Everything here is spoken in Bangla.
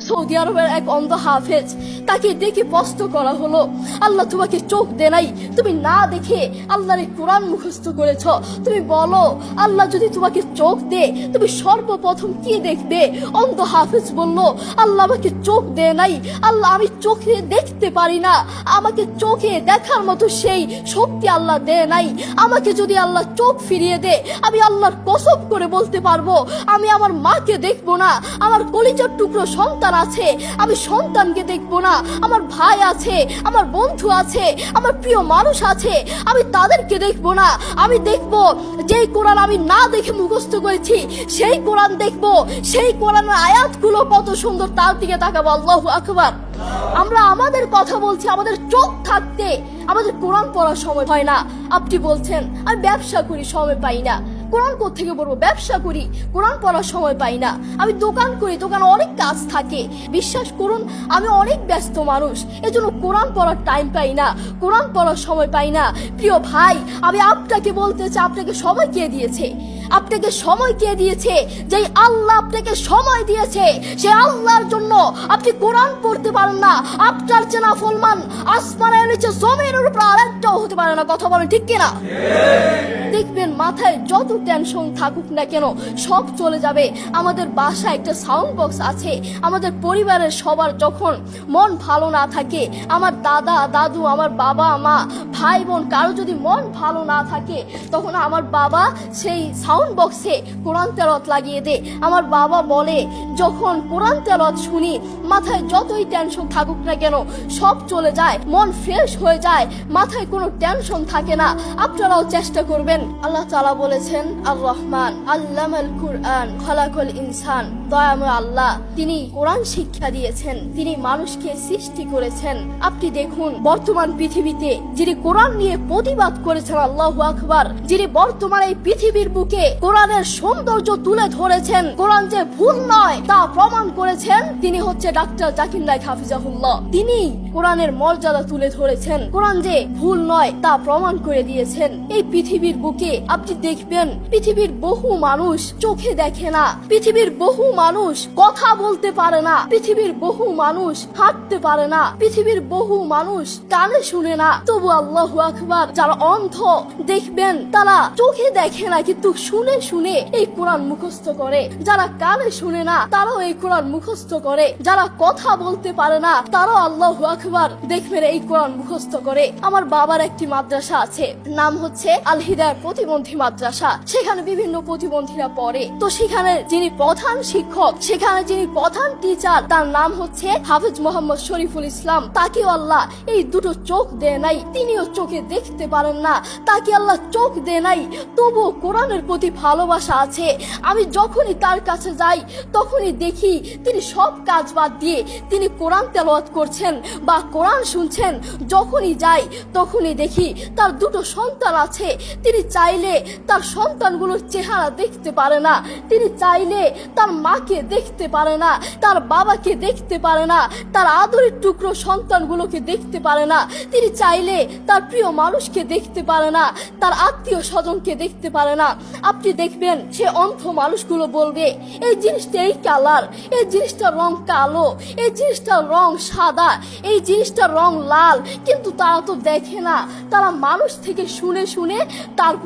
সৌদি আরবের এক অন্ধ হাফেজ, তাকে ডেকে প্রশ্ন করা হলো, আল্লাহ তোমাকে চোখ দে নাই, তুমি না দেখে আল্লাহর এই কোরআন মুখস্থ করেছ, তুমি বলো আল্লাহ যদি তোমাকে চোখ দে তুমি সর্বপ্রথম কি দেখবে? অন্ধ হাফেজ বলল, আল্লাহ আমাকে চোখ দে নাই, আল্লাহ আমি চোখে দেখতে পারি না, আমাকে চোখে দেখার মতো সেই শক্তি আল্লাহ দে নাই। আমাকে যদি আল্লাহ চোখ ফিরিয়ে দে, আমি আল্লাহর কসম করে বলতে পারবো আমি আমার মাকে দেখবো না, আমার কলিজার টুকরো সন্তান আছে আমি সন্তানকে দেখবো না, আমার ভাই আছে, আমার বন্ধু আছে, আমার প্রিয় মানুষ আছে আমি তাদেরকে দেখবো না। আমি দেখবো যেই কোরআন আমি না দেখে মুখস্থ করেছি সেই কোরআন দেখবো, সেই কোরআনের আয়াতগুলো কত সুন্দর তার দিকে তাকাবো। আল্লাহু আকবার। আমরা আমাদের কথা বলছি, আমাদের চোখ থাকতে আমাদের কোরআন পড়ার সময় হয় না। আপনি বলছেন আমি ব্যবসা করি সময় পাই না, কোরআন কোত্থেকে পড়বো? ব্যবসা করি কোরআন পড়ার সময় পাই না, আমি দোকান করি দোকানে অনেক কাজ থাকে, বিশ্বাস করুন আমি অনেক ব্যস্ত মানুষ, এজন্য কোরআন পড়ার টাইম পাই না, কোরআন পড়ার সময় পাই না। প্রিয় ভাই, আমি আপনাকে বলতে চাই আপনাকে সময় কে দিয়েছে? আপনাকে সময় কে দিয়েছে? যে আল্লাহ আপনাকে সময় দিয়েছে সে আল্লাহর জন্য আপনি কোরআন পড়তে পারেন না। আপনার চেনা ফলমান আসমানের নিচে জমিনের উপর আরেকটাও হতে পারে না। কথা বলেন ঠিক কিনা? দেখবেন মাথায় যত টেনশন থাকুক না কেন সব চলে যাবে। আমাদের বাসায় একটা সাউন্ড বক্স আছে, আমাদের পরিবারের সবার যখন মন ভালো না থাকে, আমার দাদা দাদু, আমার বাবা মা, ভাই বোন কারো যদি মন ভালো না থাকে, তখন আমার বাবা সেই সাউন্ড বক্সে কোরআন তেলাওয়াত লাগিয়ে দে। আমার বাবা বলে যখন কোরআন তেলাওয়াত শুনি মাথায় যতই টেনশন থাকুক না কেন সব চলে যায়, মন ফ্রেশ হয়ে যায়, মাথায় কোনো টেনশন থাকে না। আপনারাও চেষ্টা করবেন। আল্লাহ তাআলা বলেছেন আর রহমান আল্লামাল কুরআন খালাকাল ইনসান, দয়াময় আল্লাহ তিনি কোরআন শিক্ষা দিয়েছেন, তিনি মানুষকে সৃষ্টি করেছেন। আপনি দেখুন বর্তমান পৃথিবীতে যিনি কোরআন নিয়ে প্রতিবাদ করেছেন, আল্লাহু আকবার, যিনি বর্তমান এই পৃথিবীর বুকে কোরআনের সৌন্দর্য তুলে ধরেছেন, কোরআন যে ভুল নয় তা প্রমাণ করেছেন, তিনি হচ্ছে ডাক্তার জাকির নায়েক হাফিজাহুল্লাহ। তিনি কোরআনের মর্যাদা তুলে ধরেছেন, কোরআন যে ভুল নয় তা প্রমাণ করে দিয়েছেন। এই পৃথিবীর বুকে আপনি দেখবেন পৃথিবীর বহু মানুষ চোখে দেখে না, পৃথিবীর বহু মানুষ কথা বলতে পারে না, পৃথিবীর বহু মানুষ হাঁটতে পারে না, পৃথিবীর বহু মানুষ কানে শুনে না, তবু আল্লাহু আকবার যারা অন্ধ দেখবেন তারা চোখে দেখে না কিন্তু শুনে শুনে এই কোরআন মুখস্থ করে, যারা কানে শুনে না তারাও এই কোরআন মুখস্থ করে, যারা কথা বলতে পারে না তারাও আল্লাহু আকবার দেখবেন এই কোরআন মুখস্থ করে। আমার বাবার একটি মাদ্রাসা আছে, নাম হচ্ছে আল হিদায়াত প্রতিবন্ধী মাদ্রাসা, সেখানে বিভিন্ন প্রতিবন্ধীরা পড়ে। তো সেখানে যিনি প্রধান শিক্ষক, সেখানে যিনি প্রধান টিচার, তার নাম হচ্ছে হাফেজ মোহাম্মদ শরীফুল ইসলাম। তাকেও আল্লাহ এই দুটো চোখ দেয় নাই, তিনিও চোখে দেখতে পারেন না, তাকে আল্লাহ চোখ দেয় নাই, তবুও কোরআনের প্রতি ভালোবাসা আছে। আমি যখনই তার কাছে যাই তখনই দেখি তিনি সব কাজ বাদ দিয়ে তিনি কোরআন তেলাওয়াত করছেন বা কোরআন শুনছেন। যখনই যাই তখনই দেখি তার দুটো সন্তান আছে, তিনি চাইলে তার সন্তানগুলোর চেহারা দেখতে পারে না, তিনি চাইলে তার মাকে দেখতে পারে না, তার বাবাকে দেখতে পারে না, তার আদরের টুকরো সন্তানগুলোকে দেখতে পারে না, তিনি চাইলে তার প্রিয় মানুষকে দেখতে পারে না, তার আত্মীয় স্বজনকে দেখতে পারে না। আপনি দেখবেন সে অন্ধ মানুষগুলো বলবে এই জিনিসটা এই কালার, এই জিনিসটার রং কালো, এই জিনিসটার রং সাদা, এই জিনিসটার রং লাল, কিন্তু তারা তো দেখে না, তারা মানুষ থেকে শুনে শুনে তারপর